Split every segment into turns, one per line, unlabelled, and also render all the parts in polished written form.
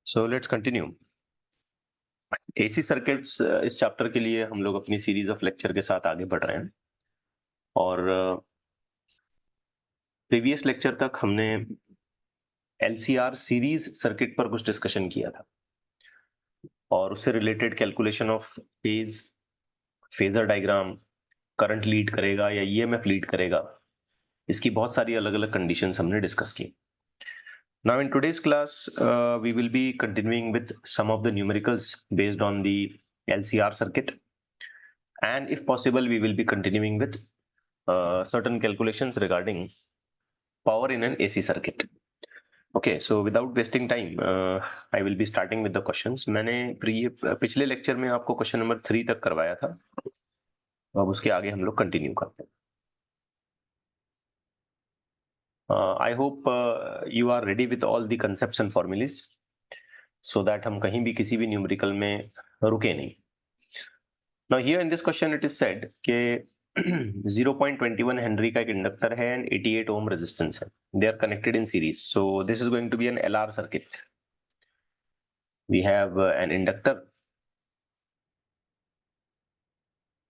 So let's continue. AC circuits इस chapter के लिए हम लोग अपनी सीरीज ऑफ लेक्चर के साथ आगे बढ़ रहे हैं और प्रीवियस लेक्चर तक हमने एलसीआर सीरीज सर्किट पर कुछ डिस्कशन किया था और उससे related calculation of phase, phasor diagram, current lead करेगा या ईएमएफ लीड करेगा, इसकी बहुत सारी अलग अलग कंडीशंस हमने डिस्कस की। Now in today's class, we will be continuing with some of the numericals based on the LCR circuit, and if possible, we will be continuing with certain calculations regarding power in an AC circuit. Okay, so without wasting time, I will be starting with the questions. मैंने पिछले lecture में आपको question number 3 तक करवाया था, अब उसके आगे हम लोग कंटिन्यू करते हैं। I hope you are ready with all the concepts and formulas, so that हम कहीं भी किसी भी न्यूमेरिकल में रुके नहीं। Now here in this question it is said कि 0.21 हेनरी का एक इंडक्टर है and 88 ओम रेजिस्टेंस है, they are connected in series, so this is going to be an LR circuit. We have an inductor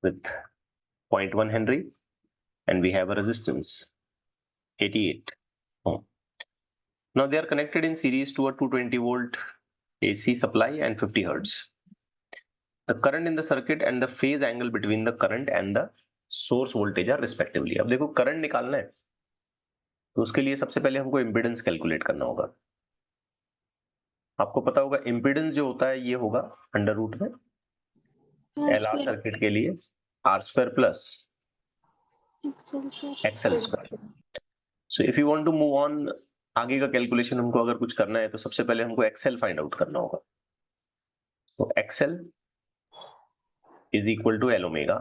with 0.1 Henry and we have a resistance 88 ohm. Now they are connected in series to a 220 volt AC supply and 50 hertz. The current in the circuit and the phase angle between the current and the source voltage are respectively. अब देखो current निकालना है तो उसके लिए सबसे पहले हमको इम्पीडेंस कैलकुलेट करना होगा। आपको पता होगा इम्पीडेंस जो होता है ये होगा अंडर रूट में LR सर्किट के लिए R² plus XL²। So if you want to move on, आगे का कैलकुलेशन हमको अगर कुछ करना है तो सबसे पहले हमको XL फाइंड आउट करना होगा। तो XL is equal to L omega.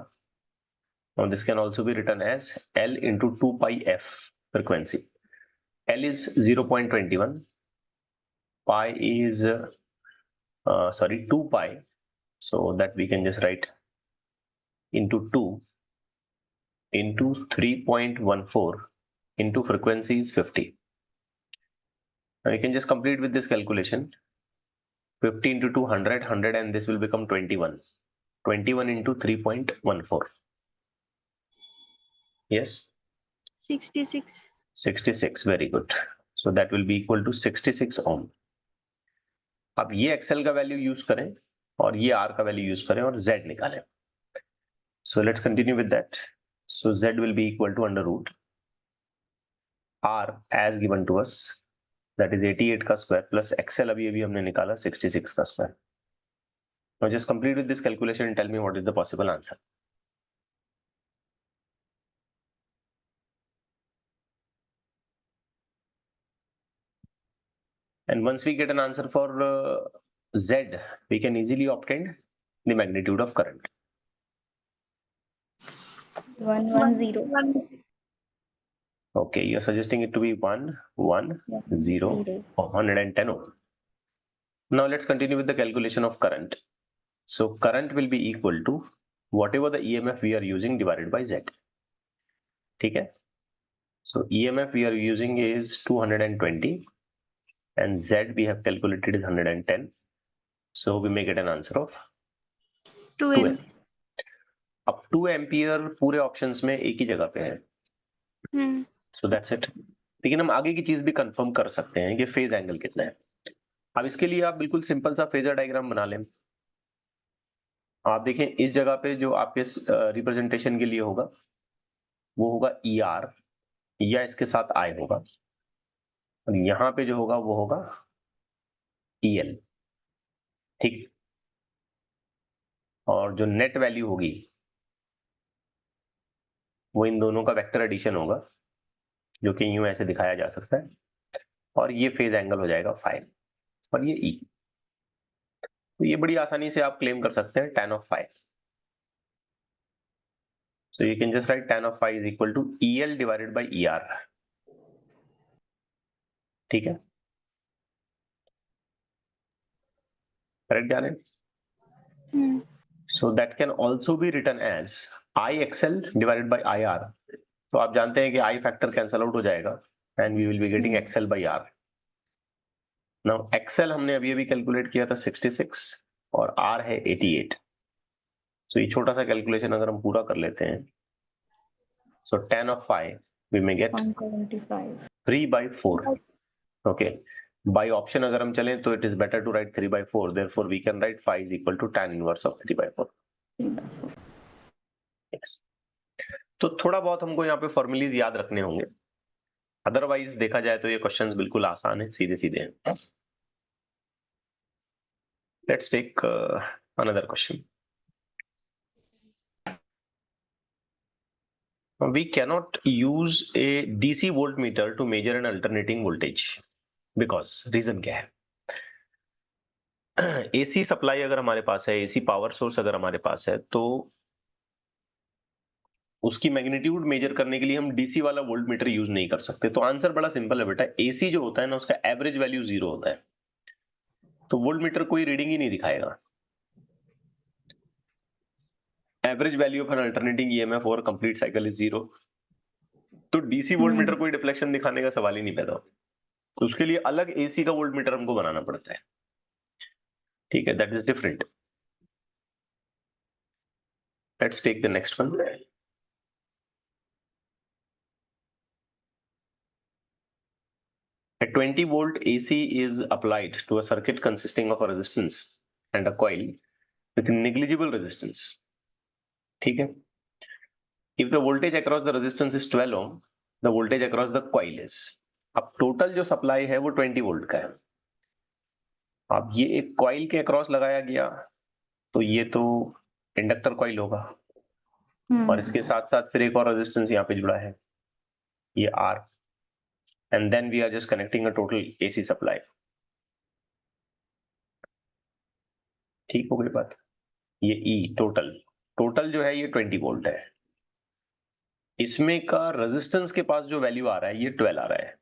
Now this can also be written as L into 2 pi f frequency. L is 0.21, pi is 2 pi, so that we can just write into 2 into 3.14 into frequency is 50. Now you can just complete with this calculation. 50 into 2, 100, 100, and this will become 21. 21 into 3.14. Yes?
66.
66, very good. So that will be equal to 66 ohm. अब ये XL का value use करें और ये R का value use करें और Z निकालें। So let's continue with that. So Z will be equal to under root R as given to us, that is 88 का स्क्वायर प्लस XL अभी हमने निकाला 66 का square. Now just complete with this calculation and tell me what is the possible answer. And once we get an answer for Z, we can easily obtain the magnitude of current.
110.
Okay, you're suggesting it to be 110 or 110 ohm. Now let's continue with the calculation of current. So current will be equal to whatever the EMF we are using divided by Z. Okay? So EMF we are using is 220 and Z we have calculated is 110. So we may get an answer of 2 अब 2 ampere पूरे options में एक ही जगह पे है, so that's it. लेकिन हम आगे की चीज भी कंफर्म कर सकते हैं कि फेज एंगल कितना है। अब इसके लिए आप बिल्कुल सिंपल सा फेजर डायग्राम बना लें। आप देखें इस जगह पे जो आपके रिप्रेजेंटेशन के लिए होगा वो होगा ER या इसके साथ I होगा, और यहाँ पे जो होगा वो होगा EL, ठीक। और जो नेट वैल्यू होगी वो इन दोनों का वेक्टर एडिशन होगा, जो कि यूं ऐसे दिखाया जा सकता है, और ये फेज एंगल हो जाएगा फाई और ये E। तो ये बड़ी आसानी से आप क्लेम कर सकते हैं tan of phi. So you can just write tan of phi is equal to EL divided by ER. ठीक है, करेक्ट जा रहे हैं? So that can also be written as IXL divided by IR. तो आप जानते हैं कि I फैक्टर कैंसल आउट हो जाएगा and we will be getting XL by R. Now XL हमने अभी अभी कैलकुलेट किया था 66 और आर है 88। तो ये छोटा सा कैलकुलेशन अगर हम पूरा कर लेते हैं, so 10 of 5 we may get
175.
3/4. Okay, by option अगर हम चलें तो it is better to write 3/4, therefore we can write 5 is equal to tan inverse of 3/4.
3/4.
Yes. तो थोड़ा बहुत हमको यहाँ पे फॉर्मूलीज याद रखने होंगे, अदरवाइज देखा जाए तो ये क्वेश्चंस बिल्कुल आसान है, सीधे सीधे हैं। Let's take another question. We cannot use a DC voltmeter to measure an alternating voltage because reason क्या है? AC सप्लाई अगर हमारे पास है, AC पावर सोर्स अगर हमारे पास है, तो उसकी मैग्नीट्यूड मेजर करने के लिए हम डीसी वाला वोल्टमीटर यूज नहीं कर सकते। तो आंसर बड़ा सिंपल है बेटा, एसी जो होता है ना उसका एवरेज वैल्यू 0 होता है, तो वोल्टमीटर कोई रीडिंग ही नहीं दिखाएगा। Average value of N alternating EMF और कंप्लीट साइकिल इज 0, तो डीसी वोल्टमीटर कोई डिफ्लेक्शन दिखाने का सवाल ही नहीं पैदा होता। तो उसके लिए अलग एसी का वोल्टमीटर हमको बनाना पड़ता है, ठीक है, that is different. Let's take the next one. A 20 volt AC is applied to a circuit consisting of a resistance and a coil with negligible resistance. ठीक है, if the voltage across the resistance is 12 ohm, the voltage across the coil is, अब total जो supply है वो 20 volt का है। अब ये एक कॉइल के अक्रॉस लगाया गया, तो ये तो इंडक्टर कॉइल होगा, और इसके साथ साथ फिर एक और रेजिस्टेंस यहाँ पे जुड़ा है, ये R, and then we are just connecting a total AC supply. ठीक हो गई बात। ये E टोटल जो है ये 20 वोल्ट है, इसमें का रेजिस्टेंस के पास जो वैल्यू आ रहा है ये 12 आ रहा है,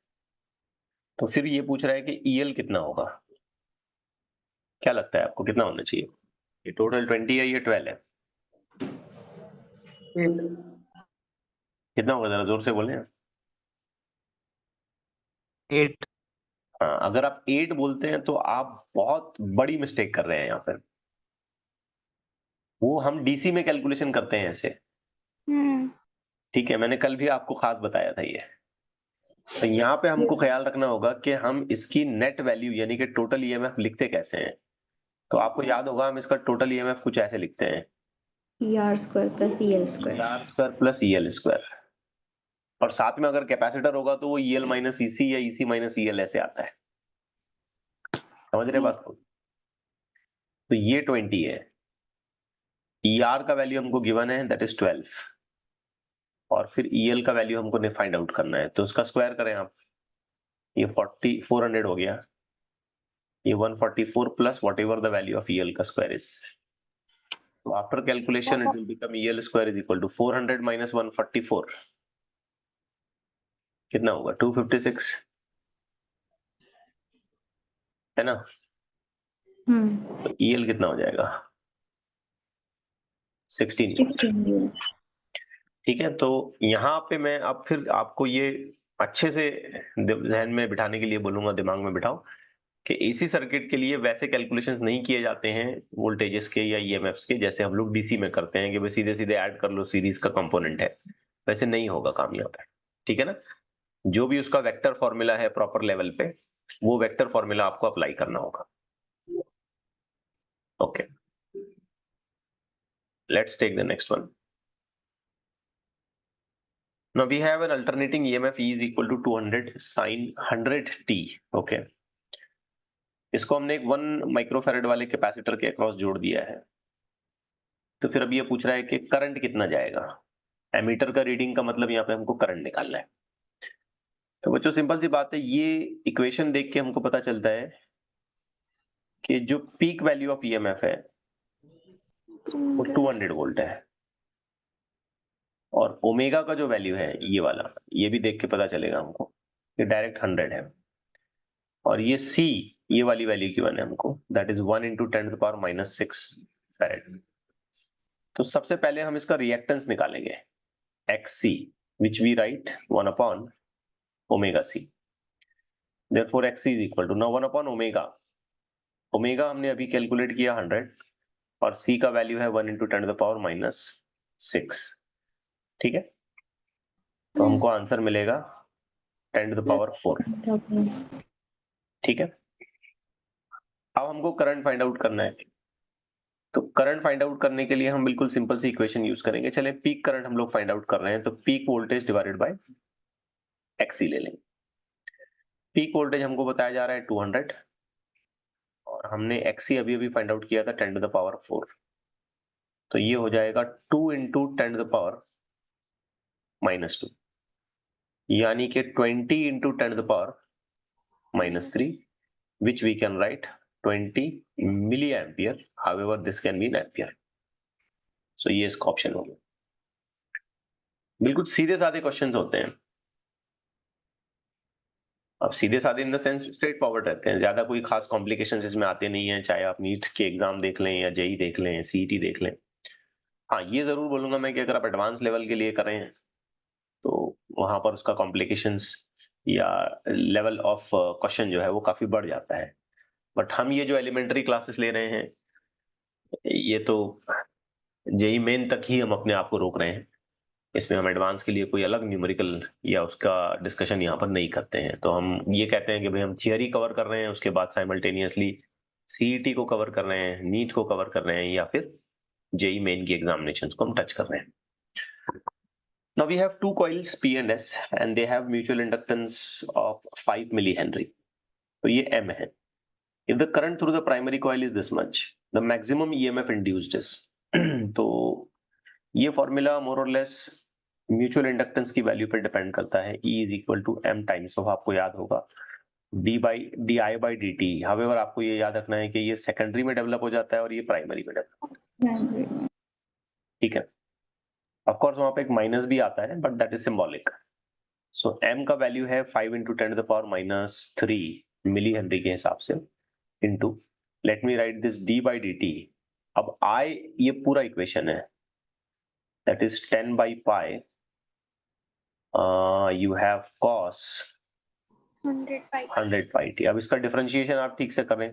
तो फिर ये पूछ रहा है कि EL कितना होगा। क्या लगता है आपको कितना होना चाहिए? ये टोटल 20 है, ये 12 है, कितना होगा जरा जोर से बोलें।
8।
हाँ, अगर आप 8 बोलते हैं तो आप बहुत बड़ी मिस्टेक कर रहे हैं यहाँ पर। वो हम डीसी में कैलकुलेशन करते हैं ऐसे, ठीक है, मैंने कल भी आपको खास बताया था ये। तो यहाँ पे हमको ख्याल रखना होगा कि हम इसकी नेट वैल्यू यानी कि टोटल ईएमएफ लिखते कैसे हैं। तो आपको याद होगा हम इसका टोटल ईएमएफ कुछ ऐसे लिखते हैं,
ER² + EL².
ER² + EL², और साथ में अगर कैपेसिटर होगा तो वो EL - EC या EC - EL ऐसे आता है। समझ रहे बात को? तो ये 20 है, ER का वैल्यू हमको गिवन है दैट इज 12, और फिर EL का वैल्यू हमको फाइंड आउट करना है, तो उसका स्क्वायर करें आप, ये 400 हो गया, ये 144 plus what ever the value of EL का square is. So after calculation, it will become EL square is equal to 400 minus 144. कितना होगा? 256, है ना? तो EL कितना हो जाएगा? 16।
16.
ठीक है, तो यहाँ पे मैं अब फिर आपको ये अच्छे से ध्यान में बिठाने के लिए बोलूंगा, दिमाग में बिठाओ कि एसी सर्किट के लिए वैसे कैलकुलेशंस नहीं किए जाते हैं वोल्टेजेस के या ईएमएफ्स के, जैसे हम लोग डीसी में करते हैं कि भाई सीधे सीधे ऐड कर लो, सीरीज का कंपोनेंट है, वैसे नहीं होगा काम यहाँ पे, ठीक है ना? जो भी उसका वेक्टर फॉर्मूला है प्रॉपर लेवल पे, वो वेक्टर फॉर्मूला आपको अप्लाई करना होगा। Okay, let's take the next one. Now we have an alternating EMF E is equal to 200 sin 100t. Okay, इसको हमने एक 1 माइक्रोफैरेड वाले कैपेसिटर के अक्रॉस जोड़ दिया है, तो फिर अब ये पूछ रहा है कि करंट कितना जाएगा। एमीटर का रीडिंग का मतलब यहाँ पे हमको करंट निकालना है। तो बच्चों सिंपल सी बात है, ये इक्वेशन देख के हमको पता चलता है कि जो पीक वैल्यू ऑफ ईएमएफ है वो 200 वोल्ट है, और ओमेगा का जो वैल्यू है ये वाला, ये भी देख के पता चलेगा हमको कि डायरेक्ट 100 है, और ये सी, ये वाली वैल्यू की वन है हमको, दैट इज 1 × 10⁻⁻6 फैरेड। तो सबसे पहले हम इसका रिएक्टेंस निकालेंगे, XC, which we write 1/ωc। therefore x is equal to now 1 upon omega. Omega हमने अभी कैलकुलेट किया 100 और c का वैल्यू है 1 into 10 to the power minus 6। ठीक है, तो हमको आंसर मिलेगा 10 to the power 4। ठीक है, अब हमको करंट फाइंड आउट करना है। तो करंट फाइंड आउट करने के लिए हम बिल्कुल सिंपल सी इक्वेशन यूज करेंगे। चले पीक करंट हम लोग फाइंड आउट कर रहे हैं, तो पीक वोल्टेज डिवाइडेड बाय एक्सी ले लेंगे। पीक वोल्टेज हमको बताया जा रहा है 200 और हमने एक्सी अभी अभी फाइंड आउट किया था 10 to the power 4। तो ये हो जाएगा 2 into 10 to the power -2, यानी कि 20 into 10 to the power -3, which we can write 20 milliampere. However, this can be in ampere. So ये इसका ऑप्शन हो गया। बिल्कुल सीधे साधे क्वेश्चंस होते हैं। अब सीधे साधे in the sense straight forward रहते हैं, ज्यादा कोई खास कॉम्प्लिकेशंस इसमें आते नहीं है, चाहे आप नीट के एग्जाम देख लें या जेई देख लें, सीईटी देख लें। हाँ, ये जरूर बोलूंगा मैं कि अगर आप एडवांस लेवल के लिए कर रहे हैं तो वहां पर उसका कॉम्प्लिकेशंस या लेवल ऑफ क्वेश्चन जो है वो काफी बढ़ जाता है। बट हम ये जो एलिमेंट्री क्लासेस ले रहे हैं, ये तो जेई मेन तक ही हम अपने आप को रोक रहे हैं। इसमें हम एडवांस के लिए कोई अलग न्यूमेरिकल या उसका डिस्कशन यहाँ पर नहीं करते हैं। तो हम ये कहते हैं कि भाई हम थियरी कवर कर रहे हैं, उसके बाद साइमल्टेनियसली सीईटी को कवर कर रहे हैं, नीट को कवर कर रहे हैं, या फिर जेई मेन की एग्जामिनेशंस को हम टच कर रहे हैं। Now we have two coils P and S and they have mutual inductance of 5 millihenry. तो ये M है। If the current through the primary coil is this much, the maximum EMF induced is तो ये formula more और less mutual inductance की value पर depend करता है। E is equal to M times of, आपको याद होगा, DI by dt। हाउएवर आपको ये याद रखना है कि ये सेकेंडरी में डेवलप हो जाता है और ये प्राइमरी में डेवलप होता है। ठीक है, ऑफ कोर्स वहां पे एक माइनस भी आता है but that is symbolic. So M का वैल्यू है 5 into 10 to the power -3 millihenry के हिसाब से, into let me write this d by dt। अब I ये पूरा इक्वेशन है, that is 10 by pi, you have cos 100 pi t। अब इसका डिफरेंशिएशन आप ठीक से करें,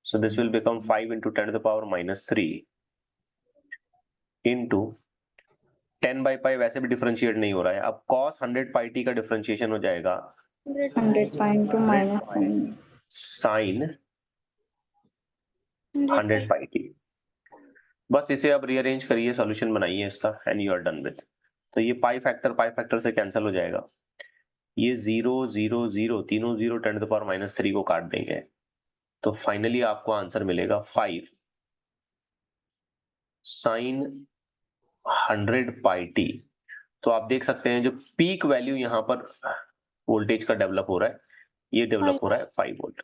so this will become 5 into 10 to the power -3 into 10 by pi वैसे भी डिफरेंशिएट नहीं हो रहा है। अब cos 100 pi t का डिफरेंशिएशन हो जाएगा
100 pi into minus
sin 100 pi t। बस इसे अब रीअरेंज करिए, सॉल्यूशन बनाइए इसका and you are done with. तो ये पाई फैक्टर से कैंसिल हो जाएगा, ये 0 0 0 तीनों 0 10 to the power -3 को काट देंगे, तो फाइनली आपको आंसर मिलेगा 5 sin 100 पाई टी। तो आप देख सकते हैं जो पीक वैल्यू यहाँ पर वोल्टेज का डेवलप हो रहा है, ये डेवलप हो रहा है 5 volt.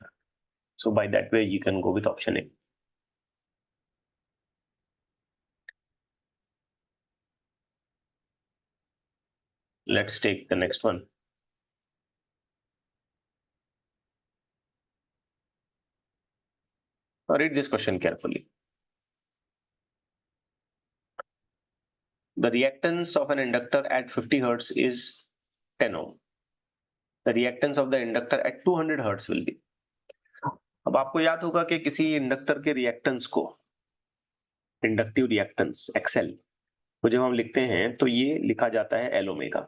So by that way you can go with option A. Let's take the next one. Read this question carefully. The reactance of an inductor at 50 hertz is 10 ohm. The reactance of the inductor at 200 hertz will be। अब आपको याद होगा कि किसी inductor के reactance को, inductive reactance XL को जब हम लिखते हैं तो ये लिखा जाता है L ओमेगा,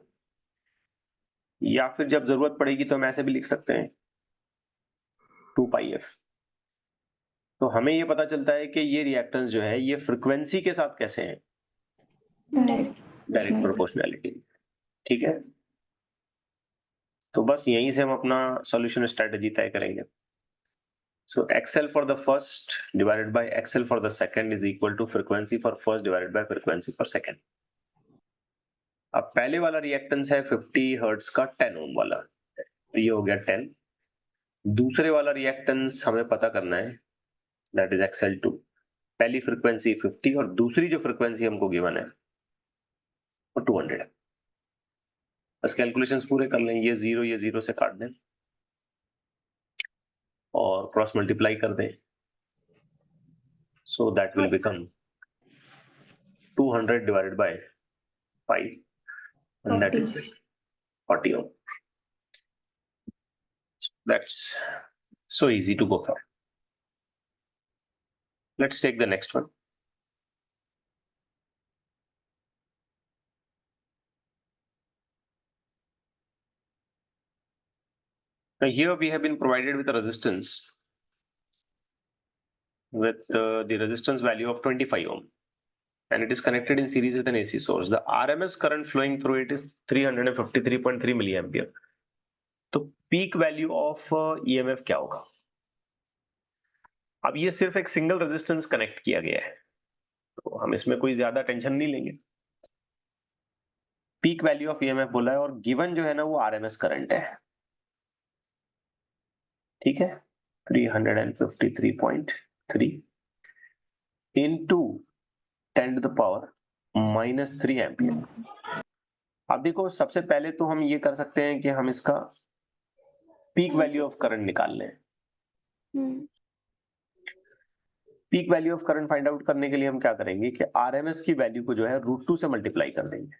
या फिर जब जरूरत पड़ेगी तो हम ऐसे भी लिख सकते हैं 2 पाई f। तो हमें ये पता चलता है कि ये रिएक्टेंस जो है ये फ्रीक्वेंसी के साथ कैसे है, डायरेक्ट प्रोपोर्शनैलिटी। ठीक है, तो बस यहीं से हम अपना सॉल्यूशन स्ट्रेटजी तय करेंगे। So XL for the first divided by XL for the second is equal to frequency for first divided by frequency for second। अब पहले वाला रिएक्टेंस है 50 हर्ट्ज का 10 ओम वाला, तो ये हो गया 10। दूसरे वाला रिएक्टेंस हमें पता करना है, दैट इज XL2। पहली फ्रीक्वेंसी 50 और दूसरी जो फ्रीक्वेंसी हमको गिवन है वो 200 है। बस कैलकुलेशंस पूरे कर लें, ये 0 से काट दें और क्रॉस मल्टीप्लाई कर दें, so that will become 200 divided by 5 and that is 40 ohm। That's so easy to go for. Let's take the next one. Now here we have been provided with a resistance with the resistance value of 25 ohm, and it is connected in series with an AC source. The RMS current flowing through it is 353.3 milliampere. तो peak value of EMF क्या होगा? अब ये सिर्फ एक single resistance connect किया गया है, तो हम इसमें कोई ज्यादा टेंशन नहीं लेंगे. पीक वैल्यू ऑफ EMF बोला है और गिवन जो है ना वो RMS करंट है. ठीक है, 353.3 into 10 to the power -3 ampere. अब देखो, सबसे पहले तो हम ये कर सकते हैं कि हम इसका पीक वैल्यू ऑफ करंट निकाल लें. Peak value of current find out करने के लिए हम क्या करेंगे कि RMS की वैल्यू को जो है √2 से मल्टीप्लाई कर देंगे.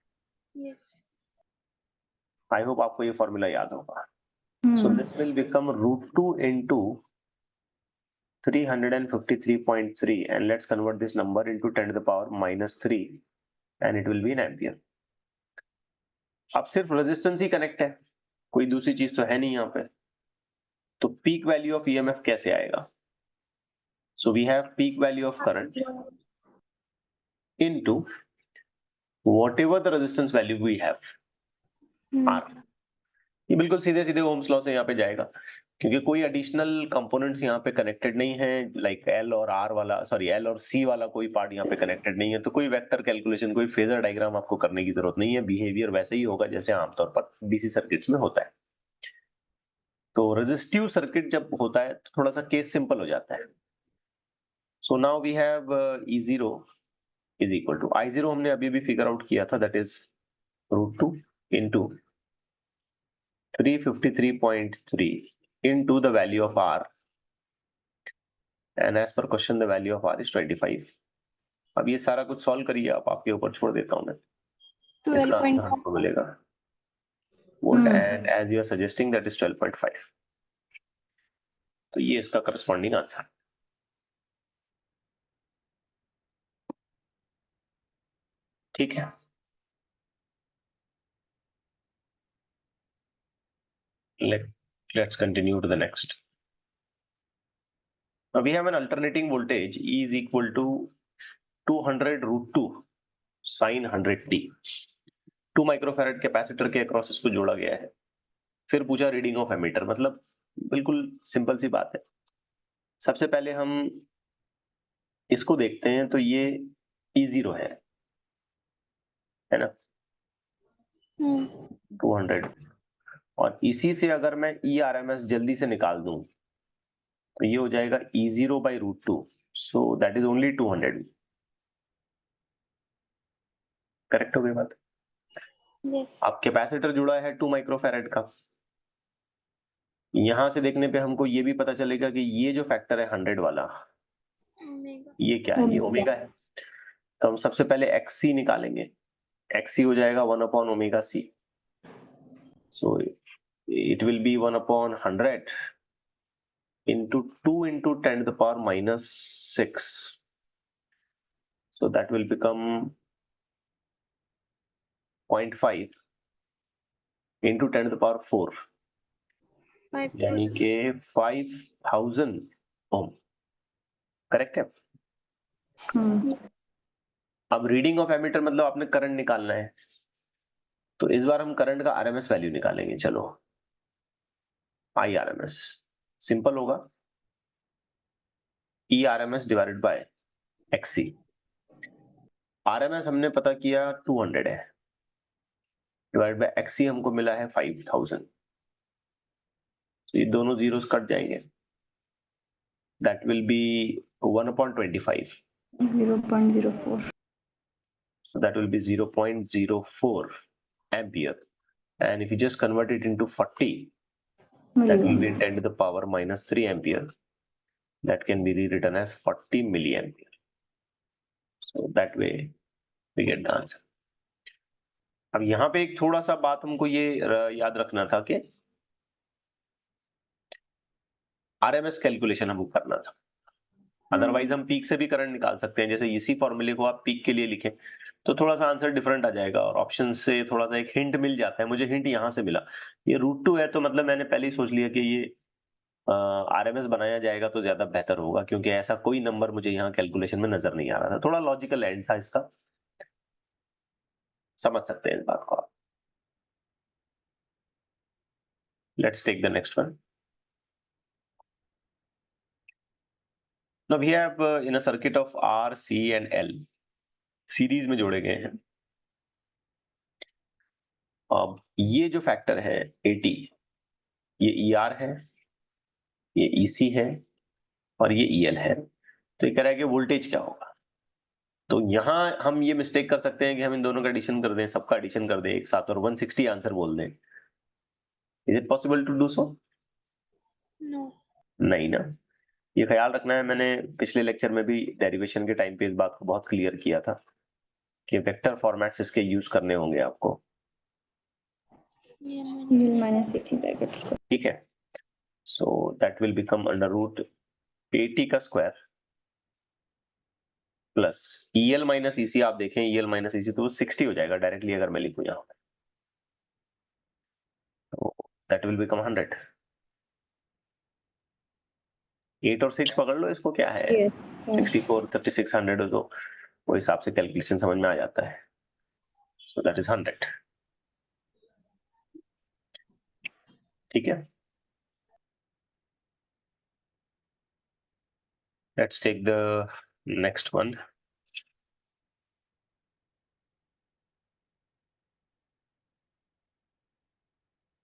आई होप आपको ये फॉर्मूला याद होगा. So this will become √2 into 353.3 and let's convert this number into 10 to the power -3 and it will be in ampere. अब सिर्फ रेजिस्टेंस ही कनेक्ट है, कोई दूसरी चीज तो है नहीं यहाँ पे. तो पीक वैल्यू ऑफ EMF कैसे आएगा? So we have peak value of current into whatever the resistance value we have R. ये बिल्कुल सीधे सीधे ओम्स लॉ से यहाँ पे जाएगा, क्योंकि कोई एडिशनल कंपोनेंट्स यहाँ पे कनेक्टेड नहीं है, लाइक L और R वाला, सॉरी L और C वाला कोई पार्ट यहाँ पे कनेक्टेड नहीं है. तो कोई वेक्टर कैलकुलेशन, कोई फेजर डायग्राम आपको करने की जरूरत नहीं है. बिहेवियर वैसे ही होगा जैसे आमतौर पर DC सर्किट्स में होता है. तो रेजिस्टिव सर्किट जब होता है तो थोड़ा सा केस सिंपल हो जाता है. So now we have E0 is equal to I0 हमने अभी भी फिगर आउट किया था, that is √2 into 353.3 into the value of R, and as per question the value of R is 25. अब ये सारा कुछ सॉल्व करिए आप, आपके ऊपर छोड़ देता हूं मैं. इसका आंसर आपको मिलेगा volt, and as you are suggesting that is 12.5. तो ये इसका करस्पॉन्डिंग आंसर. ठीक है, let's continue to the next. Now we have an alternating voltage E is equal to 200√2 sin 100t. 2 microfarad capacitor के अक्रॉस इसको जोड़ा गया है. फिर पूछा रीडिंग ऑफ एमीटर. मतलब बिल्कुल सिंपल सी बात है. सबसे पहले हम इसको देखते हैं, तो ये E0 है ना, 200, और इसी से अगर मैं ERMS जल्दी से निकाल दूं तो ये हो जाएगा E0 by √2, so that is only 200. Correct हो गई बात?
Yes.
अब कैपेसिटर जुड़ा है 2 माइक्रोफैरेड का. यहां से देखने पे हमको ये भी पता चलेगा कि ये जो फैक्टर है 100 वाला, ये क्या है? ये ओमेगा है. तो हम सबसे पहले XC निकालेंगे. XC हो जाएगा 1/ωc. So it will be 1/100 into 2 into 10 to the power -6. So that will become 0.5 into 10 to the power 4, यानी कि 5000 ओम. करेक्ट है? अब रीडिंग ऑफ एमीटर मतलब आपने करंट निकालना है, तो इस बार हम करंट का RMS वैल्यू निकालेंगे. चलो, IRMS सिंपल होगा, ERMS divided by XC. RMS हमने पता किया 200 है, डिवाइडेड बाय XC हमको मिला है 5000. तो ये दोनों जीरोस कट जाएंगे, that will be 1/25.
0.04.
So that will be 0.04 ampere, and if you just convert it into 40, that will be 10 to the power -3 ampere. That can be rewritten as 40 milliampere. So that way we get the answer. अब यहाँ पे एक थोड़ा सा बात हमको ये याद रखना था कि आरएमएस कैलकुलेशन हमको करना था। अदरवाइज हम पीक से भी करंट निकाल सकते हैं, जैसे इसी फॉर्मूले को आप पीक के लिए लिखें तो थोड़ा सा आंसर डिफरेंट आ जाएगा और ऑप्शन से थोड़ा सा एक हिंट मिल जाता है। मुझे हिंट यहाँ से मिला, ये √2 है तो मतलब मैंने पहले ही सोच लिया कि ये आरएमएस बनाया जाएगा तो ज्यादा बेहतर होगा, क्योंकि ऐसा कोई नंबर मुझे यहाँ कैलकुलेशन में नजर नहीं आ रहा था। थोड़ा लॉजिकल एंड था इसका, समझ सकते हैं इस बात को आप। Let's take the next one. Now we have in a circuit of R, C and L series में जोड़े गए हैं। अब ये जो फैक्टर है 80, ये ER है, ये EC है और ये EL है। तो ये कह रहा है कि वोल्टेज क्या होगा। तो यहाँ हम ये मिस्टेक कर सकते हैं कि हम इन दोनों का एडिशन कर दें, सबका एडिशन कर दें एक साथ और 160 आंसर बोल दें। Is it possible to do so?
No.
नहीं ना। ये ख्याल रखना है, मैंने पिछले लेक्चर में भी डेरिवेशन के टाइम पे इस बात को बहुत क्लियर किया था कि वेक्टर फॉर्मेट्स इसके यूज करने होंगे आपको।
EL minus EC brackets.
ठीक है, सो दैट विल बिकम √80 का square plus EL minus EC। आप देखें EL माइनस EC तो 60 हो जाएगा डायरेक्टली अगर मैं लिखूं यहाँ पे, तो दैट विल बिकम 100। 8 और 6 पकड़ लो, इसको क्या है,
Yes.
64 36 100 हो तो वो हिसाब से कैलकुलेशन समझ में आ जाता है। So that is 100। ठीक है, let's take the next one.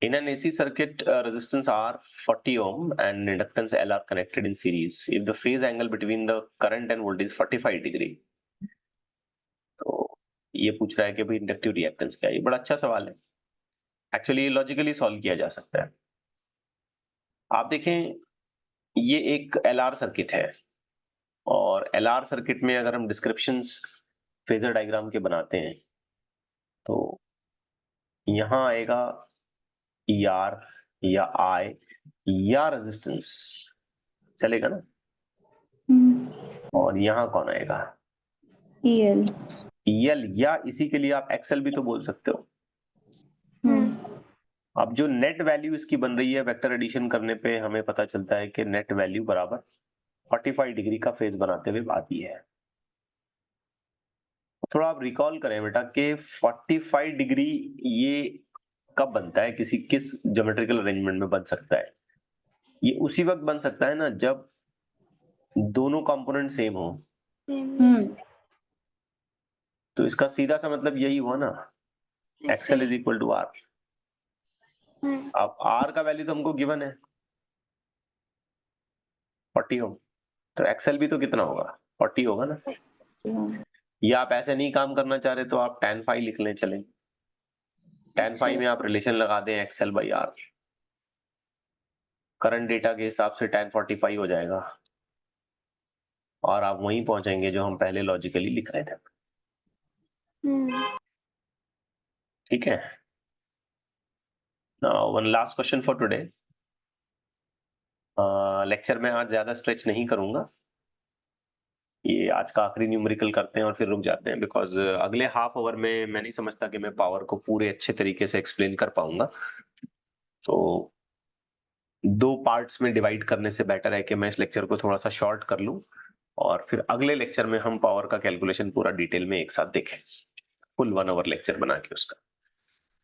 In an AC circuit, resistance R 40 ohm and inductance L are connected in series. If the phase angle between the current and voltage is 45 degree, तो ये पूछ रहा है कि भाई inductive reactance क्या है। ये बड़ा अच्छा सवाल है, एक्चुअली लॉजिकली सॉल्व किया जा सकता है। आप देखें, ये एक LR सर्किट है और LR सर्किट में अगर हम डिस्क्रिप्शंस फेजर डायग्राम के बनाते हैं तो यहाँ आएगा ER या I या रेजिस्टेंस, चलेगा ना। और यहाँ कौन आएगा,
EL.
EL, या इसी के लिए आप XL भी तो बोल सकते हो। अब जो नेट वैल्यू इसकी बन रही है वेक्टर एडिशन करने पे हमें पता चलता है कि नेट वैल्यू बराबर 45 डिग्री का फेज बनाते हुए आती है। थोड़ा आप रिकॉल करें बेटा कि 45 डिग्री ये कब बनता है, किस ज्योमेट्रिकल अरेंजमेंट में बन सकता है। ये उसी वक्त बन सकता है ना जब दोनों कंपोनेंट सेम हो। तो इसका सीधा सा मतलब यही हुआ ना, XL is equal to R। अब R का वैल्यू तो हमको गिवन है 40 हो, तो XL भी तो कितना होगा, 40 होगा ना। या आप ऐसे नहीं काम करना चाह रहे तो आप tan phi लिख लें, चलें। tan phi में आप रिलेशन लगा दें XL by R, current data के हिसाब से tan 45 हो जाएगा और आप वहीं पहुंचेंगे जो हम पहले लॉजिकली लिख रहे थे। ठीक है, now one last question for today. Lecture में आज ज्यादा स्ट्रेच नहीं करूंगा, ये आज का आखिरी न्यूमेरिकल करते हैं और फिर रुक जाते हैं, बिकॉज अगले हाफ आवर में मैं नहीं समझता कि मैं पावर को पूरे अच्छे तरीके से एक्सप्लेन कर पाऊंगा। तो 2 पार्ट्स में डिवाइड करने से बेटर है कि मैं इस लेक्चर को थोड़ा सा शॉर्ट कर लूं और फिर अगले लेक्चर में हम पावर का कैलकुलेशन पूरा डिटेल में एक साथ देखें, फुल 1 आवर लेक्चर बना के उसका।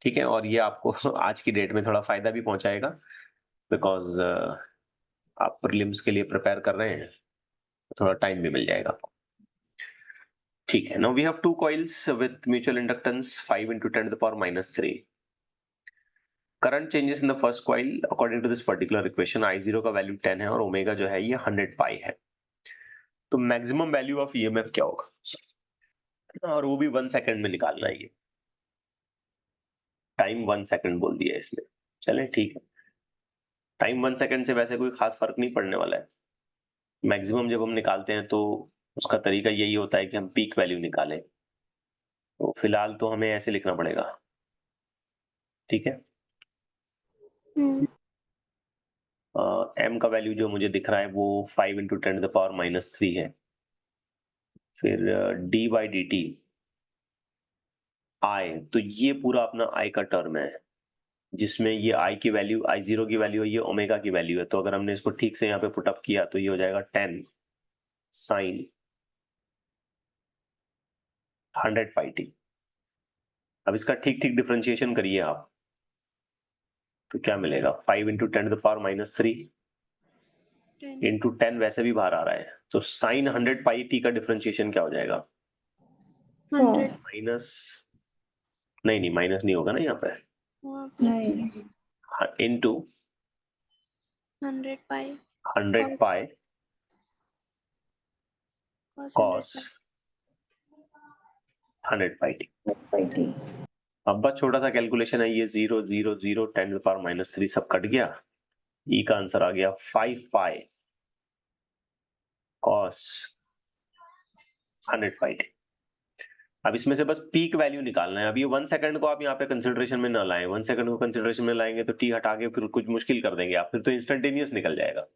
ठीक है, और ये आपको आज की डेट में थोड़ा फायदा भी पहुंचाएगा, बिकॉज आप प्रीलिम्स के लिए प्रिपेयर कर रहे हैं, थोड़ा टाइम भी मिल जाएगा आपको। ठीक है, now we have 2 coils with mutual inductance 5 × 10⁻³ current changes in the first coil according to this particular equation. I0 का वैल्यू 10 है और ओमेगा जो है ये 100 पाई है। तो मैक्सिमम वैल्यू ऑफ EMF क्या होगा, और वो भी 1 सेकंड में निकालना है। ये टाइम 1 सेकंड बोल दिया है इसने, चलें ठीक है। टाइम 1 सेकंड से वैसे कोई खास फर्क नहीं पड़ने वाला है। मैक्सिमम जब हम निकालते हैं तो उसका तरीका यही होता है कि हम पीक वैल्यू निकालें, तो फिलहाल तो हमें ऐसे लिखना पड़ेगा। ठीक है, m का वैल्यू जो मुझे दिख रहा है वो 5 into 10 to the power -3 है। फिर d by dt i, तो ये पूरा अपना i का टर्म है जिसमें ये i की वैल्यू, I0 की वैल्यू है, ये ओमेगा की वैल्यू है। तो अगर हमने इसको ठीक से यहाँ पे पुट अप किया तो ये हो जाएगा 10 sin 100 pi t। अब इसका ठीक ठीक डिफरेंशिएशन करिए आप, तो क्या मिलेगा? 5 into 10 to the power -3 into 10 वैसे भी बाहर आ रहा है, तो sin 100 pi t का डिफरेंशिएशन क्या हो जाएगा?
100
माइनस, नहीं माइनस नहीं होगा ना यहाँ पे,
नहीं
into
100 pi
100 pi cos 100 pi t।
pi t।
अब बस छोटा सा कैलकुलेशन है, ये 0 0 0 10 to the power -3 सब कट गया, e का आंसर आ गया 5 pi cos 100 pi t। अब इसमें से बस पीक वैल्यू निकालना है। अब ये 1 सेकंड को आप यहाँ पे कंसिडरेशन में ना लाएं, 1 सेकंड को कंसिडरेशन में लाएंगे तो टी हटा के फिर कुछ मुश्किल कर देंगे आप, फिर तो इंस्टेंटेनियस निकल जाएगा।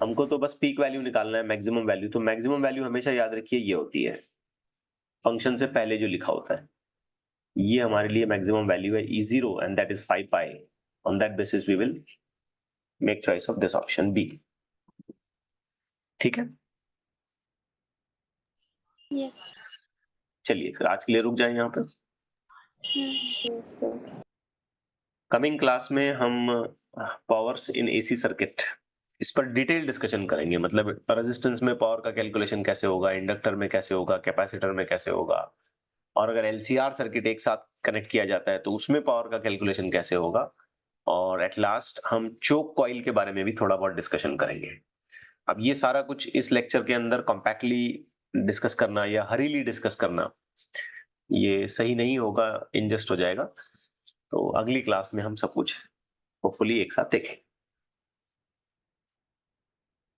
हमको तो बस पीक वैल्यू निकालना है, मैक्सिमम वैल्यू। तो मैक्सिमम वैल्यू हमेशा याद रखिए ये होती है फंक्शन से पहले जो लिखा होता है, ये हमारे लिए मैक्सिमम वैल्यू है E0 and that is 5 pi। On that basis we will make choice of this option B. ठीक है,
यस
चलिए फिर आज के लिए रुक जाए यहाँ पर।
सर।
कमिंग क्लास में हम पावर्स इन एसी सर्किट, इस पर डिटेल डिस्कशन करेंगे। मतलब रेजिस्टेंस में पावर का कैलकुलेशन कैसे होगा, इंडक्टर में कैसे होगा, कैपेसिटर में कैसे होगा, और अगर एलसीआर सर्किट एक साथ कनेक्ट किया जाता है तो उसमें पावर का कैलकुलेशन कैसे होगा। और एट लास्ट हम चोक कॉइल के बारे में भी थोड़ा बहुत डिस्कशन करेंगे। अब ये सारा कुछ इस लेक्चर के अंदर कॉम्पैक्टली डिस्कस करना या हरीली डिस्कस करना ये सही नहीं होगा, इनजस्ट हो जाएगा। तो अगली क्लास में हम सब कुछ होपफुली एक साथ देखें।